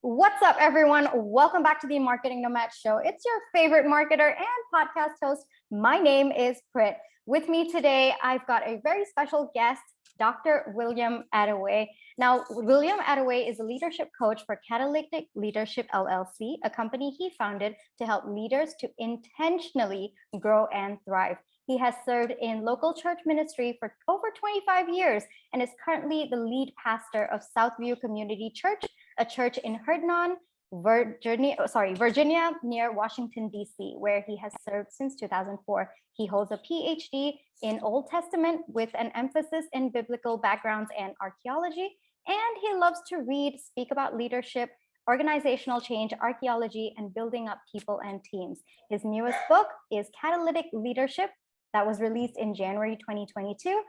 What's up, everyone? Welcome back to the Marketing Nomad Show. It's your favorite marketer and podcast host. My name is Prit. With me today, I've got a very special guest, Dr. William Attaway. Now, William Attaway is a leadership coach for Catalytic Leadership, LLC, a company he founded to help leaders to intentionally grow and thrive. He has served in local church ministry for over 25 years and is currently the lead pastor of Southview Community Church, a church in Herndon, Virginia, near Washington, D.C., where he has served since 2004. He holds a Ph.D. in Old Testament with an emphasis in Biblical Backgrounds and Archaeology, and he loves to read, speak about leadership, organizational change, archaeology, and building up people and teams. His newest book is Catalytic Leadership, that was released in January 2022.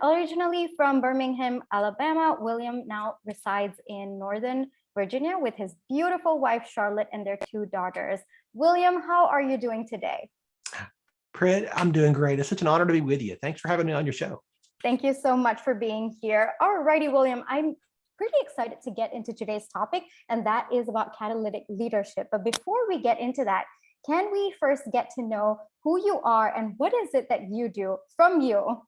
Originally from Birmingham, Alabama, William now resides in Northern Virginia with his beautiful wife, Charlotte, and their two daughters. William, how are you doing today? Prit, I'm doing great. It's such an honor to be with you. Thanks for having me on your show. Thank you so much for being here. All righty, William, I'm pretty excited to get into today's topic, and that is about catalytic leadership. But before we get into that, can we first get to know who you are and what is it that you do from you?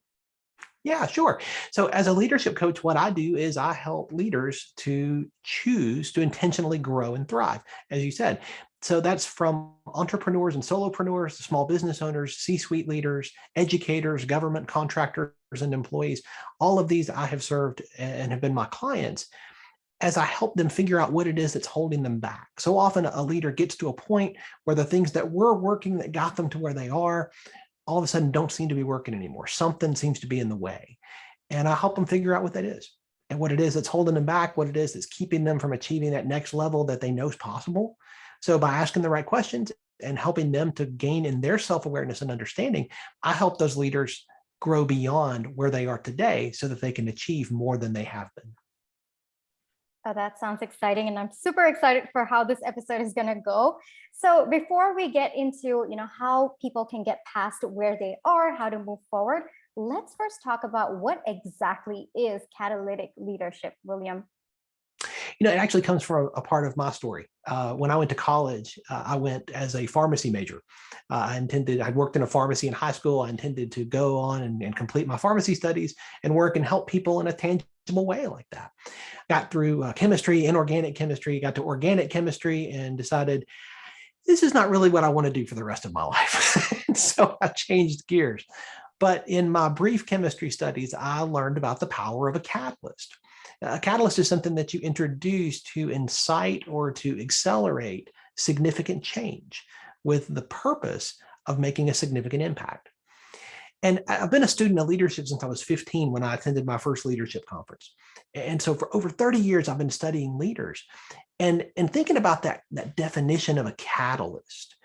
Yeah, sure. So as a leadership coach, what I do is I help leaders to choose to intentionally grow and thrive, as you said. So that's from entrepreneurs and solopreneurs, small business owners, C-suite leaders, educators, government contractors, and employees. All of these I have served and have been my clients as I help them figure out what it is that's holding them back. So often a leader gets to a point where the things that were working that got them to where they are all of a sudden don't seem to be working anymore. Something seems to be in the way. And I help them figure out what that is and what it is that's holding them back, what it is that's keeping them from achieving that next level that they know is possible. So by asking the right questions and helping them to gain in their self-awareness and understanding, I help those leaders grow beyond where they are today so that they can achieve more than they have been. Oh, that sounds exciting, and I'm super excited for how this episode is going to go. So before we get into, how people can get past where they are, how to move forward, let's first talk about what exactly is catalytic leadership, William. It actually comes from a part of my story. When I went to college, I went as a pharmacy major. I'd worked in a pharmacy in high school. I intended to go on and complete my pharmacy studies and work and help people in a tangible way like that. Got through chemistry, inorganic chemistry, got to organic chemistry and decided this is not really what I want to do for the rest of my life. So I changed gears. But in my brief chemistry studies, I learned about the power of a catalyst. A catalyst is something that you introduce to incite or to accelerate significant change with the purpose of making a significant impact. And I've been a student of leadership since I was 15 when I attended my first leadership conference. And so for over 30 years, I've been studying leaders and thinking about that definition of a catalyst,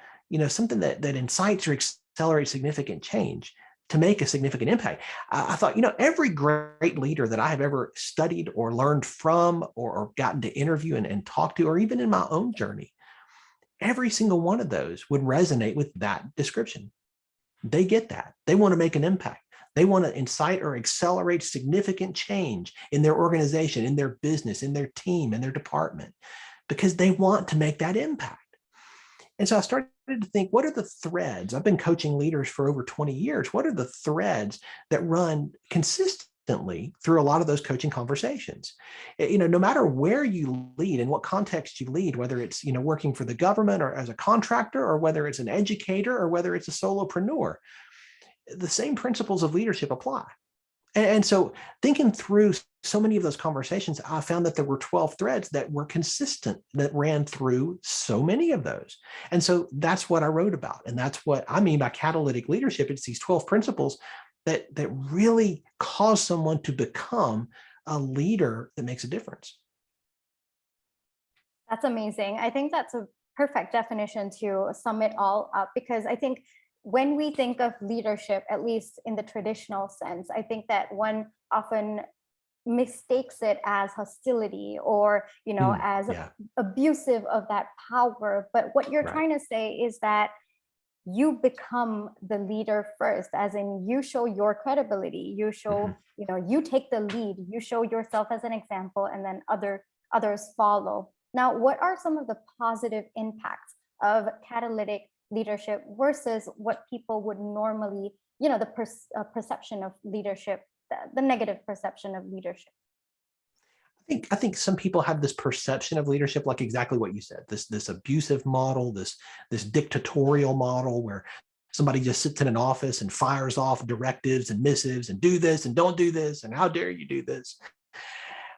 something that incites or accelerates significant change to make a significant impact. I thought, every great leader that I have ever studied or learned from or gotten to interview and talk to, or even in my own journey, every single one of those would resonate with that description. They get that. They want to make an impact. They want to incite or accelerate significant change in their organization, in their business, in their team, in their department, because they want to make that impact. And so I started to think, what are the threads? I've been coaching leaders for over 20 years. What are the threads that run consistently through a lot of those coaching conversations? No matter where you lead and what context you lead, whether it's, working for the government or as a contractor, or whether it's an educator, or whether it's a solopreneur, the same principles of leadership apply. And so thinking through so many of those conversations, I found that there were 12 threads that were consistent that ran through so many of those. And so that's what I wrote about. And that's what I mean by catalytic leadership. It's these 12 principles that really cause someone to become a leader that makes a difference. That's amazing. I think that's a perfect definition to sum it all up, because I think when we think of leadership, at least in the traditional sense, I think that one often mistakes it as hostility or, as abusive of that power. But what you're trying to say is that you become the leader first, as in you show your credibility, you show, you take the lead, you show yourself as an example, and then others follow. Now, what are some of the positive impacts of catalytic leadership versus what people would normally, the perception of leadership, the negative perception of leadership? I think some people have this perception of leadership, like exactly what you said, this abusive model, this dictatorial model where somebody just sits in an office and fires off directives and missives and do this and don't do this and how dare you do this.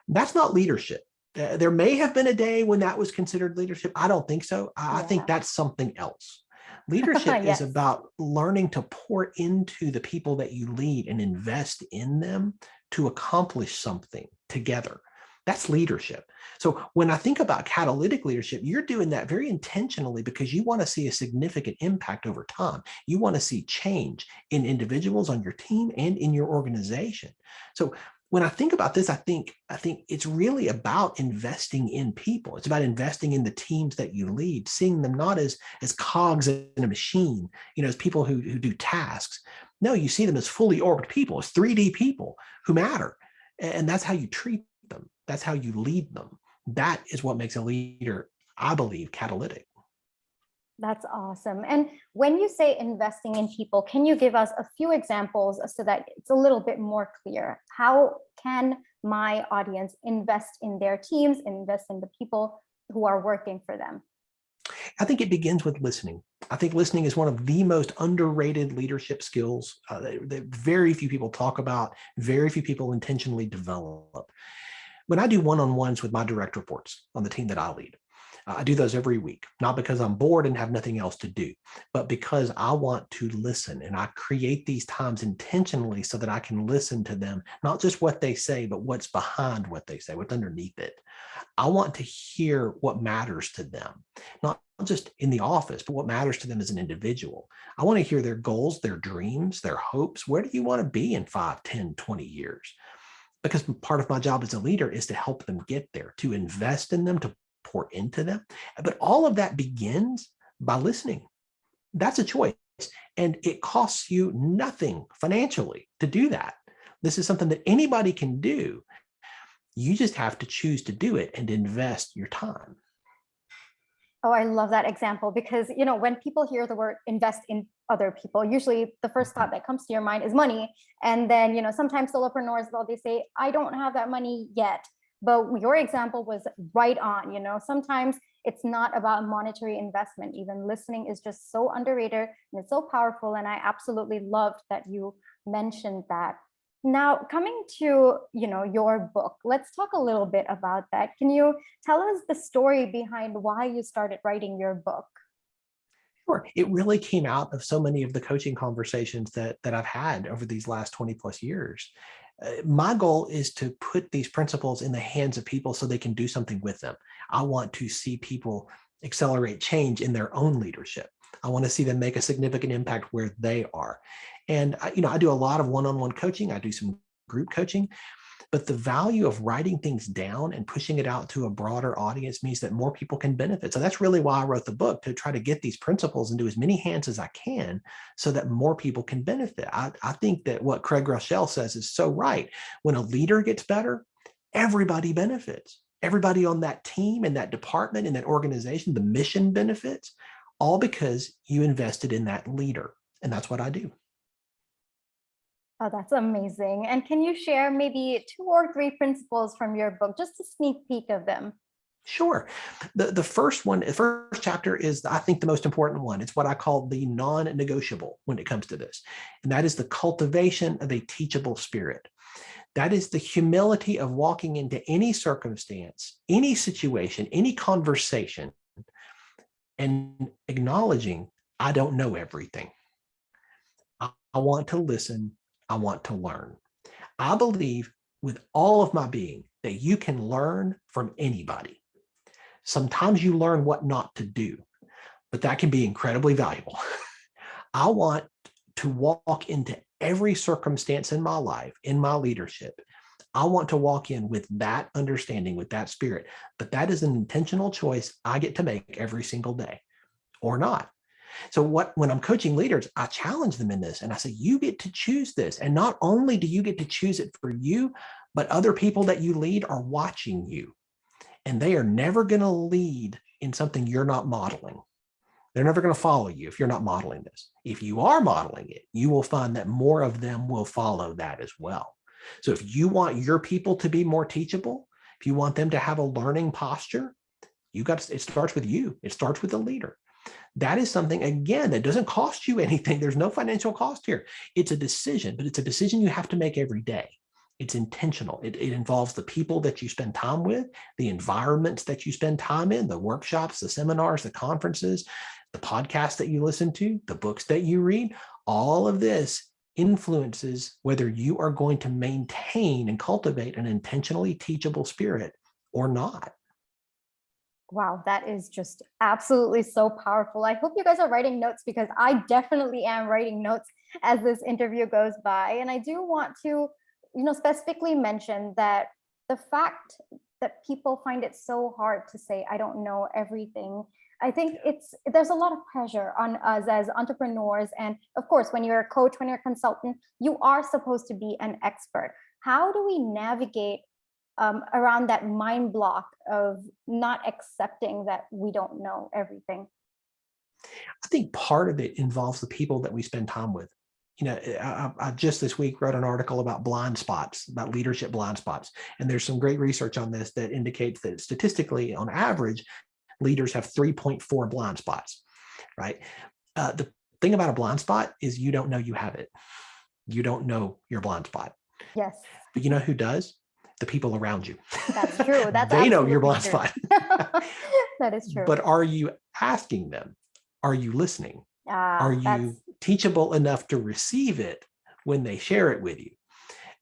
That's not leadership. There may have been a day when that was considered leadership. I don't think so. I think that's something else. Leadership is Yes. about learning to pour into the people that you lead and invest in them to accomplish something together. That's leadership. So when I think about catalytic leadership, you're doing that very intentionally because you want to see a significant impact over time. You want to see change in individuals on your team and in your organization. So when I think about this, I think it's really about investing in people. It's about investing in the teams that you lead, seeing them not as cogs in a machine, as people who do tasks. No, you see them as fully orbed people, as 3D people who matter. And that's how you treat them. That's how you lead them. That is what makes a leader, I believe, catalytic. That's awesome. And when you say investing in people, can you give us a few examples so that it's a little bit more clear? How can my audience invest in their teams, invest in the people who are working for them? I think it begins with listening. I think listening is one of the most underrated leadership skills that very few people talk about, very few people intentionally develop. When I do one-on-ones with my direct reports on the team that I lead, I do those every week, not because I'm bored and have nothing else to do, but because I want to listen, and I create these times intentionally so that I can listen to them, not just what they say, but what's behind what they say, what's underneath it. I want to hear what matters to them, not just in the office, but what matters to them as an individual. I want to hear their goals, their dreams, their hopes. Where do you want to be in 5, 10, 20 years? Because part of my job as a leader is to help them get there, to invest in them, to pour into them. But all of that begins by listening. That's a choice. And it costs you nothing financially to do that. This is something that anybody can do. You just have to choose to do it and invest your time. Oh, I love that example because, when people hear the word invest in other people, usually the first thought that comes to your mind is money. And then, sometimes solopreneurs, they say, I don't have that money yet. But your example was right on. Sometimes it's not about monetary investment. Even listening is just so underrated and it's so powerful. And I absolutely loved that you mentioned that. Now, coming to, your book, let's talk a little bit about that. Can you tell us the story behind why you started writing your book? Sure. It really came out of so many of the coaching conversations that I've had over these last 20 plus years. My goal is to put these principles in the hands of people so they can do something with them. I want to see people accelerate change in their own leadership. I want to see them make a significant impact where they are. And, I do a lot of one-on-one coaching. I do some group coaching. But the value of writing things down and pushing it out to a broader audience means that more people can benefit. So that's really why I wrote the book, to try to get these principles into as many hands as I can so that more people can benefit. I think that what Craig Rochelle says is so right. When a leader gets better, everybody benefits. Everybody on that team and that department and that organization, the mission benefits, all because you invested in that leader. And that's what I do. Oh, that's amazing. And can you share maybe 2 or 3 principles from your book, just a sneak peek of them? Sure. The first chapter is, I think, the most important one. It's what I call the non-negotiable when it comes to this. And that is the cultivation of a teachable spirit. That is the humility of walking into any circumstance, any situation, any conversation, and acknowledging, I don't know everything. I want to listen. I want to learn. I believe with all of my being that you can learn from anybody. Sometimes you learn what not to do, but that can be incredibly valuable. I want to walk into every circumstance in my life, in my leadership. I want to walk in with that understanding, with that spirit, but that is an intentional choice I get to make every single day or not. So when I'm coaching leaders, I challenge them in this and I say, you get to choose this. And not only do you get to choose it for you, but other people that you lead are watching you. and they are never going to lead in something you're not modeling. They're never going to follow you if you're not modeling this. If you are modeling it, you will find that more of them will follow that as well. So if you want your people to be more teachable, if you want them to have a learning posture, it starts with you. It starts with the leader. That is something, again, that doesn't cost you anything. There's no financial cost here. It's a decision, but it's a decision you have to make every day. It's intentional. It involves the people that you spend time with, the environments that you spend time in, the workshops, the seminars, the conferences, the podcasts that you listen to, the books that you read. All of this influences whether you are going to maintain and cultivate an intentionally teachable spirit or not. Wow, that is just absolutely so powerful. I hope you guys are writing notes, because I definitely am writing notes as this interview goes by. And I do want to, specifically mention that the fact that people find it so hard to say, I don't know everything. I think there's a lot of pressure on us as entrepreneurs. And of course, when you're a coach, when you're a consultant, you are supposed to be an expert. How do we navigate around that mind block of not accepting that we don't know everything? I think part of it involves the people that we spend time with. I just this week wrote an article about blind spots, about leadership blind spots. And there's some great research on this that indicates that statistically, on average, leaders have 3.4 blind spots, right? The thing about a blind spot is you don't know you have it. You don't know your blind spot. Yes. But you know who does? The people around you. That's true. They know your blind true. spot. That is true. But are you asking them? Are you listening? Are you teachable enough to receive it when they share it with you?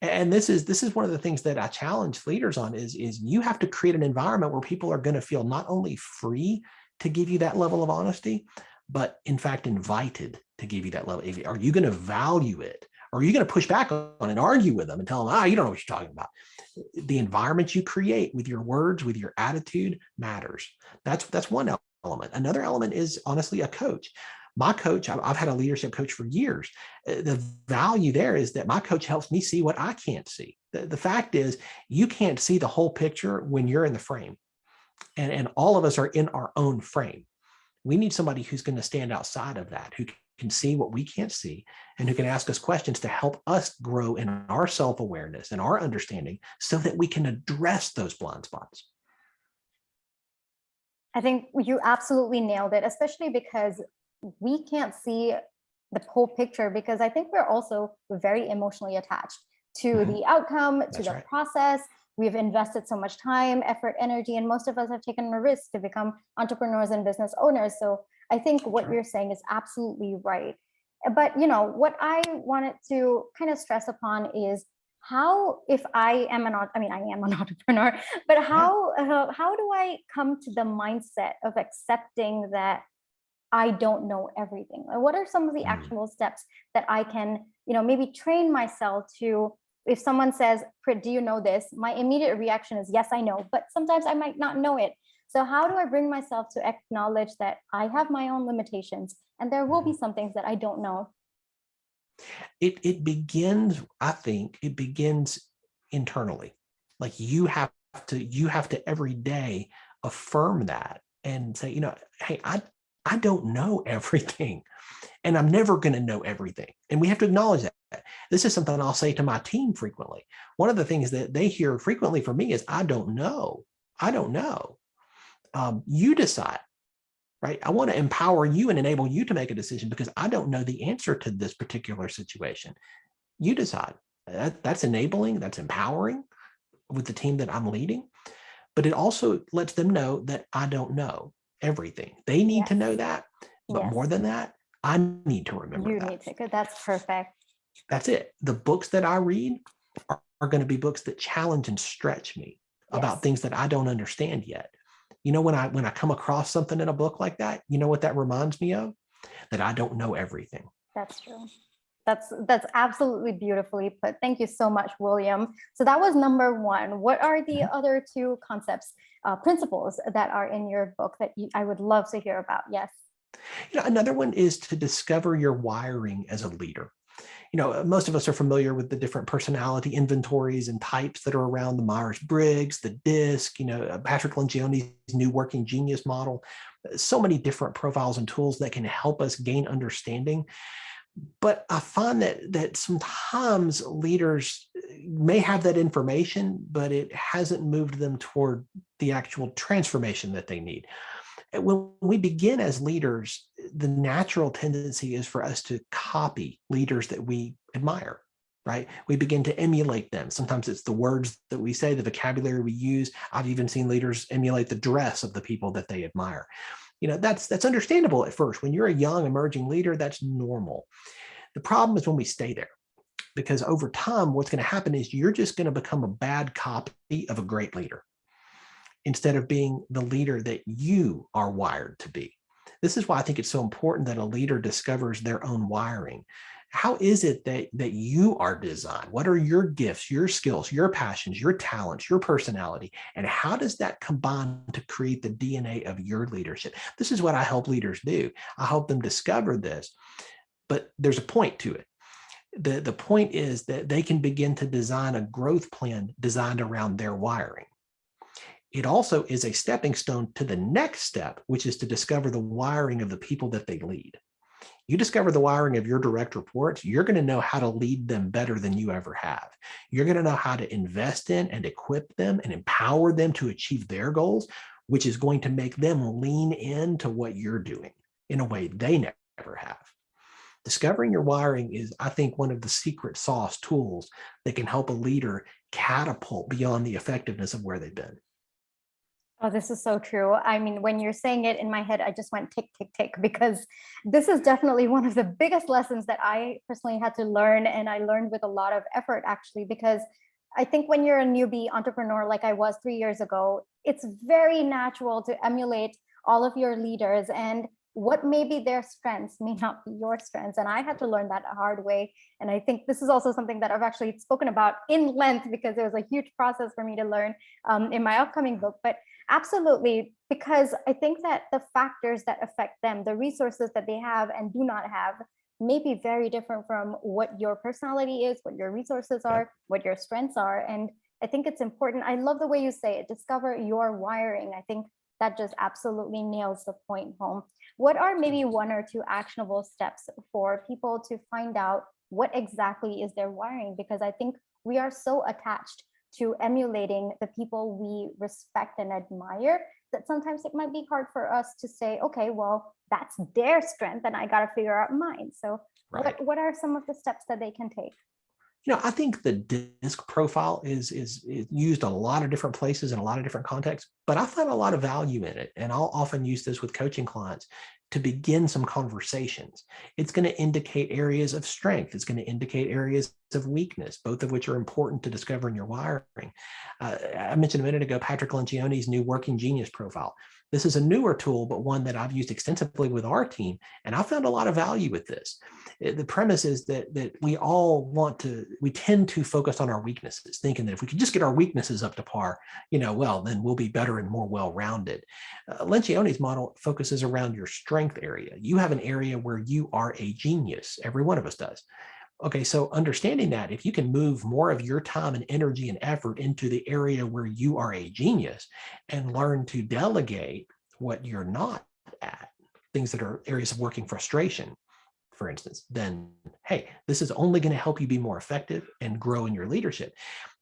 And this is one of the things that I challenge leaders on is you have to create an environment where people are going to feel not only free to give you that level of honesty, but in fact invited to give you that level. Are you going to value it? Or are you going to push back on and argue with them and tell them, you don't know what you're talking about? The environment you create with your words, with your attitude matters. That's one element. Another element is honestly a coach. My coach, I've had a leadership coach for years. The value there is that my coach helps me see what I can't see. The fact is, you can't see the whole picture when you're in the frame. And all of us are in our own frame. We need somebody who's going to stand outside of that, who can see what we can't see, and who can ask us questions to help us grow in our self-awareness and our understanding so that we can address those blind spots. I think you absolutely nailed it, especially because we can't see the whole picture, because I think we're also very emotionally attached to the outcome, to the process. We've invested so much time, effort, energy, and most of us have taken a risk to become entrepreneurs and business owners. So I think what you're saying is absolutely right. But what I wanted to kind of stress upon is how, if I am I am an entrepreneur, but how do I come to the mindset of accepting that I don't know everything? What are some of the actual steps that I can, maybe train myself to? If someone says, do you know this? My immediate reaction is, yes, I know, but sometimes I might not know it. So how do I bring myself to acknowledge that I have my own limitations and there will be some things that I don't know? It begins, I think, it begins internally. Like you have to every day affirm that and say, hey, I don't know everything, and I'm never going to know everything. And we have to acknowledge that. This is something I'll say to my team frequently. One of the things that they hear frequently from me is, I don't know. I don't know. You decide, right? I want to empower you and enable you to make a decision because I don't know the answer to this particular situation. You decide. That's enabling, that's empowering with the team that I'm leading. But it also lets them know that I don't know everything. They need to know that. But more than that, I need to remember that. That's perfect. That's it. The books that I read are going to be books that challenge and stretch me about things that I don't understand yet. When I come across something in a book like that, you know what that reminds me of? That I don't know everything. That's true. That's absolutely beautifully put. Thank you so much, William. So that was number one. What are the other two concepts, principles that are in your book that I would love to hear about? Yes. Another one is to discover your wiring as a leader. Most of us are familiar with the different personality inventories and types that are around, the Myers-Briggs, the DISC, Patrick Lencioni's new working genius model. So many different profiles and tools that can help us gain understanding. But I find that sometimes leaders may have that information, but it hasn't moved them toward the actual transformation that they need. When we begin as leaders, the natural tendency is for us to copy leaders that we admire, right? We begin to emulate them. Sometimes it's the words that we say, the vocabulary we use. I've even seen leaders emulate the dress of the people that they admire. That's understandable at first. When you're a young emerging leader, that's normal. The problem is when we stay there, because over time, what's going to happen is you're just going to become a bad copy of a great leader, instead of being the leader that you are wired to be. This is why I think it's so important that a leader discovers their own wiring. How is it that you are designed? What are your gifts, your skills, your passions, your talents, your personality? And how does that combine to create the DNA of your leadership? This is what I help leaders do. I help them discover this, but there's a point to it. The point is that they can begin to design a growth plan designed around their wiring. It also is a stepping stone to the next step, which is to discover the wiring of the people that they lead. You discover the wiring of your direct reports, you're going to know how to lead them better than you ever have. You're going to know how to invest in and equip them and empower them to achieve their goals, which is going to make them lean into what you're doing in a way they never have. Discovering your wiring is, I think, one of the secret sauce tools that can help a leader catapult beyond the effectiveness of where they've been. Oh, this is so true. I mean, when you're saying it in my head, I just went tick, tick, tick, because this is definitely one of the biggest lessons that I personally had to learn. And I learned with a lot of effort, actually, because I think when you're a newbie entrepreneur, like I was 3 years ago, it's very natural to emulate all of your leaders, and what may be their strengths may not be your strengths. And I had to learn that a hard way. And I think this is also something that I've actually spoken about in length, because it was a huge process for me to learn in my upcoming book. But absolutely, because I think that the factors that affect them, the resources that they have and do not have, may be very different from what your personality is, what your resources are, what your strengths are. And I think it's important. I love the way you say it, discover your wiring. I think that just absolutely nails the point home. What are maybe one or two actionable steps for people to find out what exactly is their wiring? Because I think we are so attached to emulating the people we respect and admire that sometimes it might be hard for us to say, okay, well, that's their strength and I got to figure out mine. So what are some of the steps that they can take? I think the DISC profile is used a lot of different places in a lot of different contexts, but I find a lot of value in it. And I'll often use this with coaching clients to begin some conversations. It's going to indicate areas of strength. It's going to indicate areas of weakness, both of which are important to discovering your wiring. I mentioned a minute ago, Patrick Lencioni's new working genius profile. This is a newer tool, but one that I've used extensively with our team, and I found a lot of value with this. The premise is that we tend to focus on our weaknesses, thinking that if we could just get our weaknesses up to par, well, then we'll be better and more well-rounded. Lencioni's model focuses around your strength area. You have an area where you are a genius. Every one of us does. Okay, so understanding that, if you can move more of your time and energy and effort into the area where you are a genius and learn to delegate what you're not at, things that are areas of working frustration, for instance, then, hey, this is only going to help you be more effective and grow in your leadership.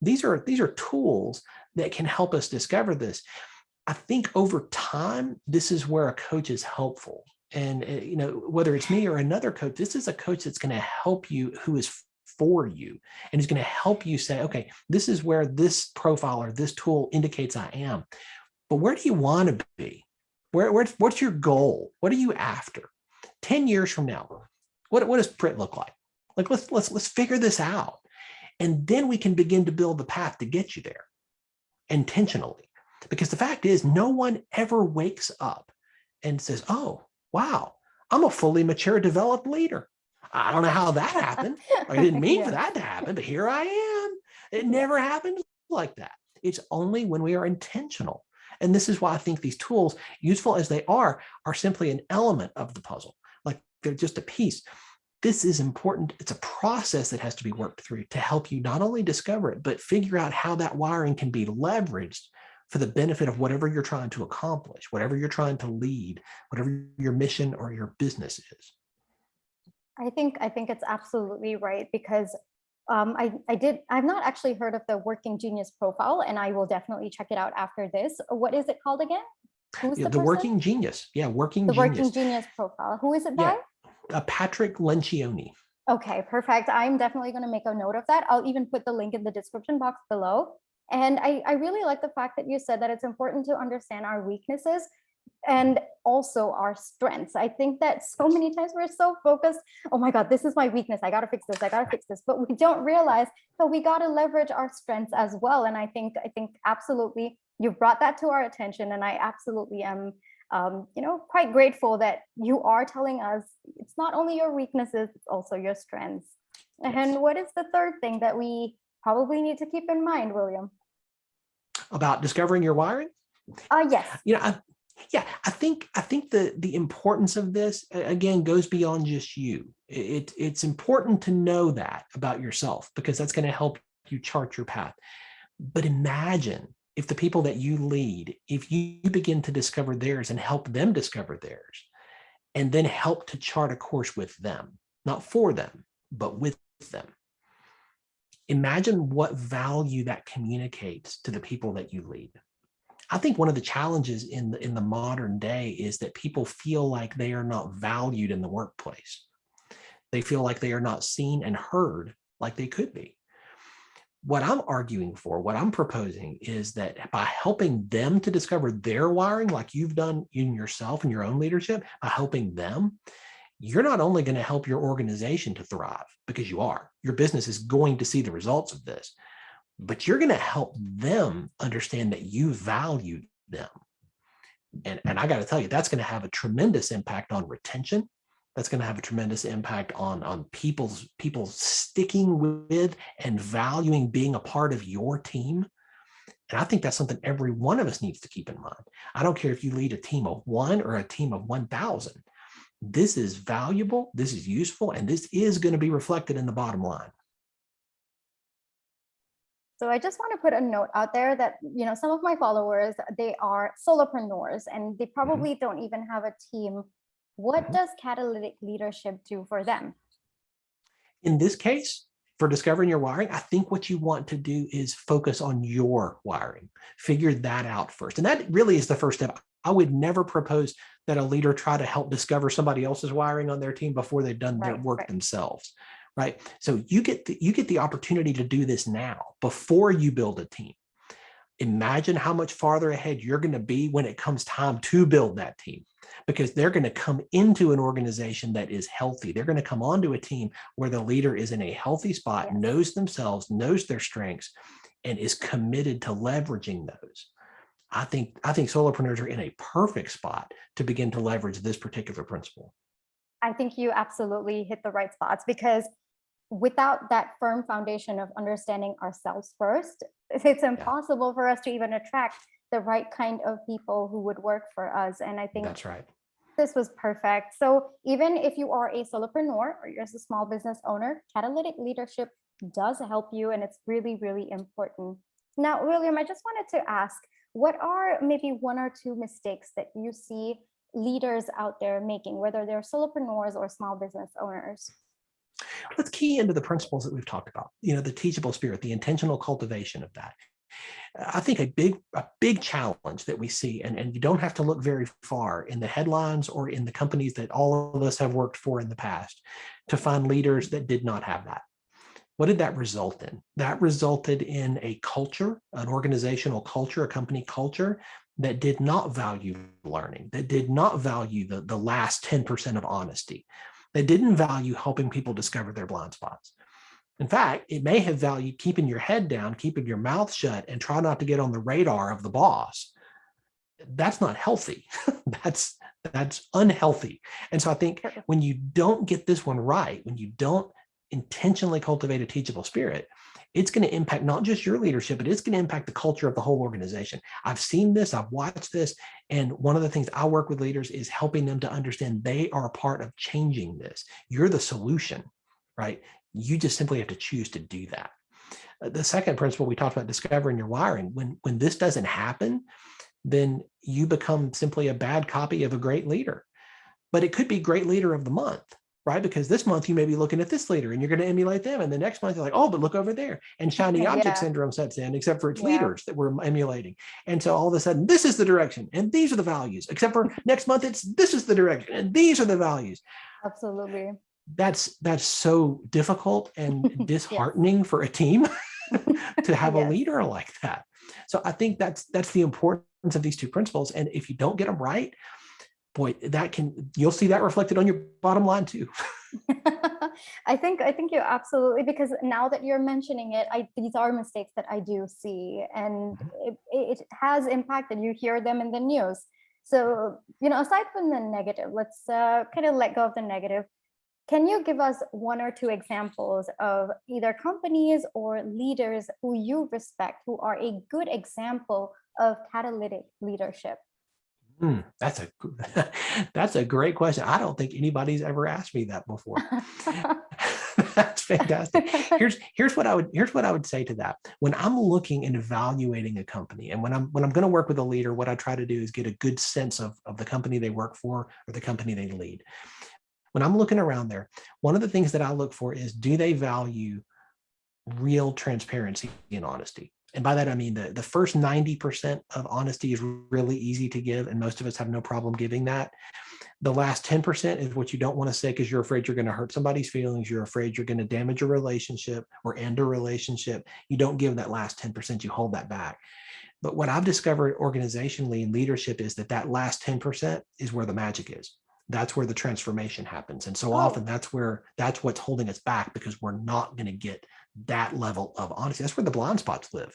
These are tools that can help us discover this. I think over time, this is where a coach is helpful. And, whether it's me or another coach, this is a coach that's going to help you, who is for you, and is going to help you say, okay, this is where this profile or this tool indicates I am. But where do you want to be? What's your goal? What are you after? 10 years from now, what does Prit look like? Like, let's figure this out. And then we can begin to build the path to get you there intentionally. Because the fact is, no one ever wakes up and says, oh, wow, I'm a fully mature, developed leader. I don't know how that happened. I didn't mean for that to happen, but here I am. It never happens like that. It's only when we are intentional. And this is why I think these tools, useful as they are simply an element of the puzzle. Like, they're just a piece. this is important. It's a process that has to be worked through to help you not only discover it, but figure out how that wiring can be leveraged for the benefit of whatever you're trying to accomplish, whatever you're trying to lead, whatever your mission or your business is. I think it's absolutely right, because I've not actually heard of the Working Genius profile, and I will definitely check it out after this. What is it called again? Who's Yeah, the the person? Working Genius. Yeah, Working The Genius. Working Genius profile. Who is it by? Yeah, Patrick Lencioni. Okay, perfect. I'm definitely going to make a note of that. I'll even put the link in the description box below. And I really like the fact that you said that it's important to understand our weaknesses and also our strengths. I think that so many times we're so focused, oh my God, this is my weakness. I got to fix this. I got to fix this. But we don't realize that we got to leverage our strengths as well. And I think absolutely you've brought that to our attention. And I absolutely am, quite grateful that you are telling us it's not only your weaknesses, it's also your strengths. Yes. And what is the third thing that we probably need to keep in mind, William? About discovering your wiring? Yes. I think the importance of this, again, goes beyond just you. It's important to know that about yourself, because that's going to help you chart your path. But imagine if the people that you lead, if you begin to discover theirs and help them discover theirs, and then help to chart a course with them, not for them, but with them. Imagine what value that communicates to the people that you lead. I think one of the challenges in the modern day is that people feel like they are not valued in the workplace. They feel like they are not seen and heard like they could be. What I'm arguing for, what I'm proposing, is that by helping them to discover their wiring, like you've done in yourself and your own leadership, by helping them, you're not only going to help your organization to thrive, because your business is going to see the results of this, but you're going to help them understand that you value them. And I got to tell you, that's going to have a tremendous impact on retention. That's going to have a tremendous impact on people sticking with and valuing being a part of your team. And I think that's something every one of us needs to keep in mind. I don't care if you lead a team of 1 or a team of 1,000. This is valuable, this is useful, and this is going to be reflected in the bottom line. So I just want to put a note out there that, some of my followers, they are solopreneurs and they probably don't even have a team. What does Catalytic Leadership do for them? In this case, for discovering your wiring, I think what you want to do is focus on your wiring. Figure that out first. And that really is the first step. I would never propose that a leader try to help discover somebody else's wiring on their team before they've done their work themselves. Right. So you get the opportunity to do this now before you build a team. Imagine how much farther ahead you're going to be when it comes time to build that team, because they're going to come into an organization that is healthy. They're going to come onto a team where the leader is in a healthy spot, knows themselves, knows their strengths, and is committed to leveraging those. I think solopreneurs are in a perfect spot to begin to leverage this particular principle. I think you absolutely hit the right spots, because without that firm foundation of understanding ourselves first, it's impossible for us to even attract the right kind of people who would work for us. And I think that's right. This was perfect. So even if you are a solopreneur or you're a small business owner, Catalytic Leadership does help you, and it's really, really important. Now, William, I just wanted to ask, what are maybe 1 or 2 mistakes that you see leaders out there making, whether they're solopreneurs or small business owners? Let's key into the principles that we've talked about, the teachable spirit, the intentional cultivation of that. I think a big challenge that we see, and you don't have to look very far in the headlines or in the companies that all of us have worked for in the past, to find leaders that did not have that. What did that result in? That resulted in a culture, an organizational culture, a company culture that did not value learning, that did not value the last 10% of honesty, that didn't value helping people discover their blind spots. In fact, it may have valued keeping your head down, keeping your mouth shut, and try not to get on the radar of the boss. That's not healthy. That's unhealthy. And so I think when you don't get this one right, when you don't intentionally cultivate a teachable spirit, it's going to impact not just your leadership, but it's going to impact the culture of the whole organization. I've seen this, I've watched this. And one of the things I work with leaders is helping them to understand they are a part of changing this. You're the solution, right? You just simply have to choose to do that. The second principle we talked about, discovering your wiring. When this doesn't happen, then you become simply a bad copy of a great leader. But it could be great leader of the month, right? Because this month you may be looking at this leader and you're going to emulate them. And the next month you're like, oh, but look over there. And shiny object syndrome sets in, except for it's leaders that we're emulating. And so all of a sudden, this is the direction and these are the values, except for next month, this is the direction and these are the values. Absolutely. That's so difficult and disheartening for a team to have a leader like that. So I think that's the importance of these two principles. And if you don't get them right, boy, you'll see that reflected on your bottom line too. I think you absolutely, because now that you're mentioning it, these are mistakes that I do see, and it has impacted. You hear them in the news. So, aside from the negative, let's kind of let go of the negative. Can you give us one or two examples of either companies or leaders who you respect, who are a good example of catalytic leadership? That's a great question. I don't think anybody's ever asked me that before. That's fantastic. Here's what I would say to that. When I'm looking and evaluating a company, and when I'm going to work with a leader, what I try to do is get a good sense of the company they work for or the company they lead. When I'm looking around there, one of the things that I look for is, do they value real transparency and honesty? And by that, I mean the first 90% of honesty is really easy to give, and most of us have no problem giving that. The last 10% is what you don't want to say because you're afraid you're going to hurt somebody's feelings. You're afraid you're going to damage a relationship or end a relationship. You don't give that last 10%, you hold that back. But what I've discovered organizationally in leadership is that last 10% is where the magic is. That's where the transformation happens. And so often that's what's holding us back, because we're not going to get that level of honesty. That's where the blind spots live.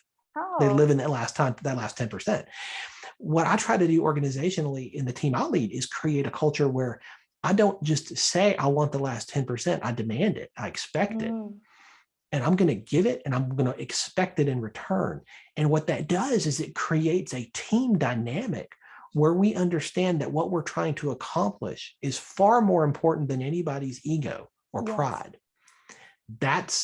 They live in that last 10%. What I try to do organizationally in the team I lead is create a culture where I don't just say, I want the last 10%. I demand it. I expect it. And I'm going to give it, and I'm going to expect it in return. And what that does is it creates a team dynamic where we understand that what we're trying to accomplish is far more important than anybody's ego or pride. That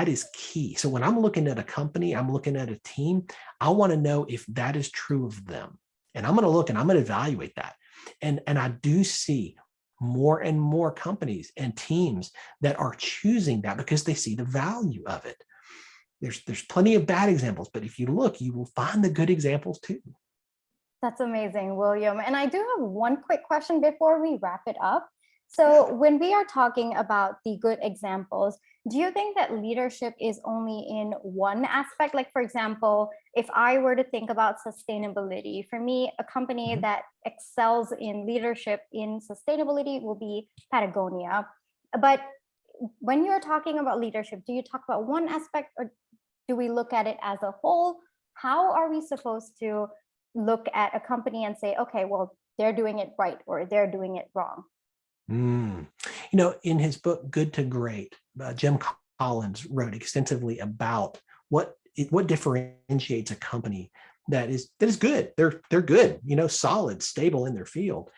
is key. So when I'm looking at a company, I'm looking at a team, I want to know if that is true of them. And I'm going to look and I'm going to evaluate that. And I do see more and more companies and teams that are choosing that because they see the value of it. There's plenty of bad examples, but if you look, you will find the good examples too. That's amazing, William. And I do have one quick question before we wrap it up. So when we are talking about the good examples, do you think that leadership is only in one aspect? Like, for example, if I were to think about sustainability, for me, a company that excels in leadership in sustainability will be Patagonia. But when you're talking about leadership, do you talk about one aspect, or do we look at it as a whole? How are we supposed to look at a company and say, okay, well, they're doing it right or they're doing it wrong? In his book, Good to Great, Jim Collins wrote extensively about what differentiates a company that is good. They're good, solid, stable in their field,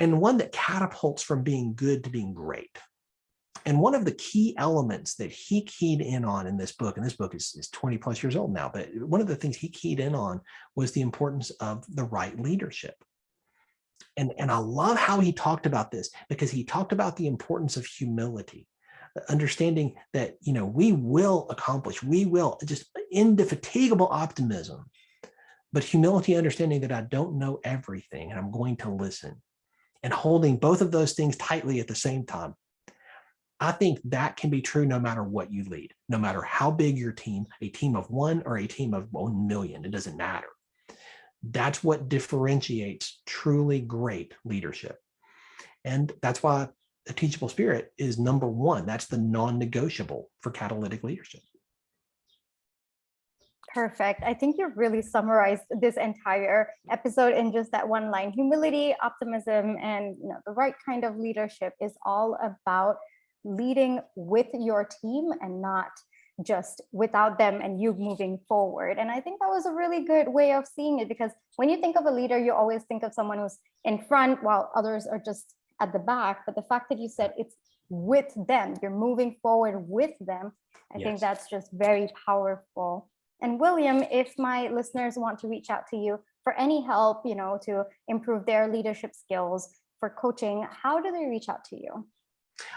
and one that catapults from being good to being great. And one of the key elements that he keyed in on in this book, and this book is 20 plus years old now, but one of the things he keyed in on was the importance of the right leadership. And I love how he talked about this, because he talked about the importance of humility, understanding that, we will accomplish, we will, just indefatigable optimism, but humility, understanding that I don't know everything and I'm going to listen, and holding both of those things tightly at the same time. I think that can be true no matter what you lead, no matter how big your team, a team of one or a team of 1 million, it doesn't matter. That's what differentiates truly great leadership. And that's why a teachable spirit is number one. That's the non-negotiable for catalytic leadership. Perfect. I think you really summarized this entire episode in just that one line. Humility, optimism, and the right kind of leadership is all about leading with your team and not just without them and you moving forward. And I think that was a really good way of seeing it, because when you think of a leader, you always think of someone who's in front while others are just at the back. But the fact that you said it's with them, you're moving forward with them, I think that's just very powerful. And William, if my listeners want to reach out to you for any help, to improve their leadership skills, for coaching, how do they reach out to you?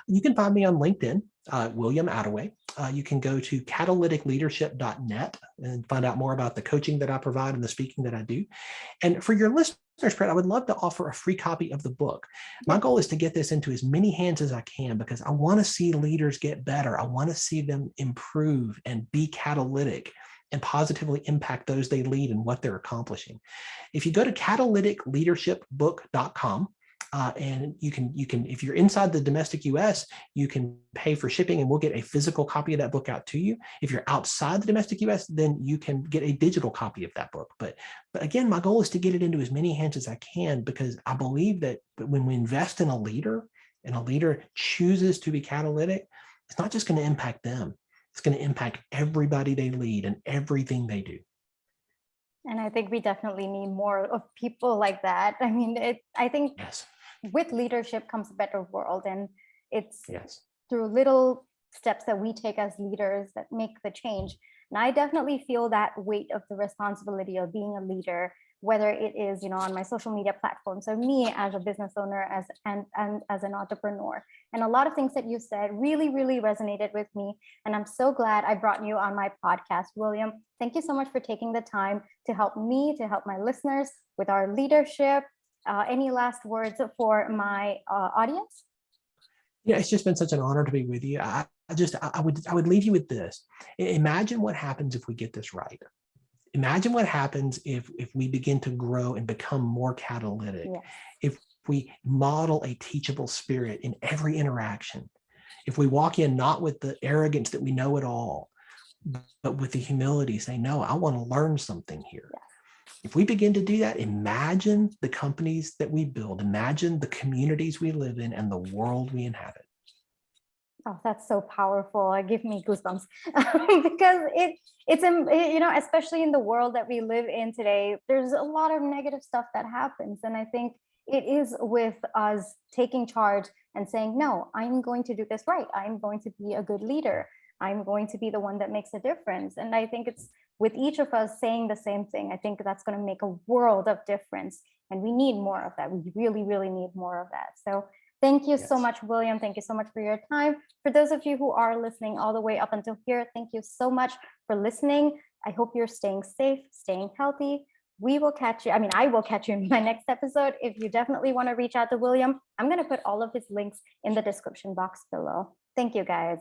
You can find me on LinkedIn, William Attaway. You can go to catalyticleadership.net and find out more about the coaching that I provide and the speaking that I do. And for your listeners, Brett, I would love to offer a free copy of the book. My goal is to get this into as many hands as I can, because I want to see leaders get better. I want to see them improve and be catalytic and positively impact those they lead and what they're accomplishing. If you go to catalyticleadershipbook.com, and you can, if you're inside the domestic US, you can pay for shipping and we'll get a physical copy of that book out to you. If you're outside the domestic US, then you can get a digital copy of that book. But again, my goal is to get it into as many hands as I can, because I believe that when we invest in a leader and a leader chooses to be catalytic, it's not just going to impact them. It's going to impact everybody they lead and everything they do. And I think we definitely need more of people like that. I mean, I think with leadership comes a better world, and it's through little steps that we take as leaders that make the change. And I definitely feel that weight of the responsibility of being a leader, whether it is, on my social media platforms, or me as a business owner, and as an entrepreneur. And a lot of things that you said really, really resonated with me. And I'm so glad I brought you on my podcast, William. Thank you so much for taking the time to help me, to help my listeners with our leadership. Any last words for my audience? It's just been such an honor to be with you. I would leave you with this. Imagine what happens if we get this right. Imagine what happens if we begin to grow and become more catalytic. If we model a teachable spirit in every interaction. If we walk in not with the arrogance that we know it all, but with the humility, saying, no, I want to learn something here. If we begin to do that, imagine the companies that we build, imagine the communities we live in and the world we inhabit. Oh, that's so powerful. It gives me goosebumps because it's especially in the world that we live in today, there's a lot of negative stuff that happens. And I think it is with us taking charge and saying, no, I'm going to do this right. I'm going to be a good leader. I'm going to be the one that makes a difference. And I think it's with each of us saying the same thing. I think that's going to make a world of difference. And we need more of that. We really, really need more of that. So thank you so much, William. Thank you so much for your time. For those of you who are listening all the way up until here, thank you so much for listening. I hope you're staying safe, staying healthy. I will catch you in my next episode. If you definitely want to reach out to William, I'm going to put all of his links in the description box below. Thank you, guys.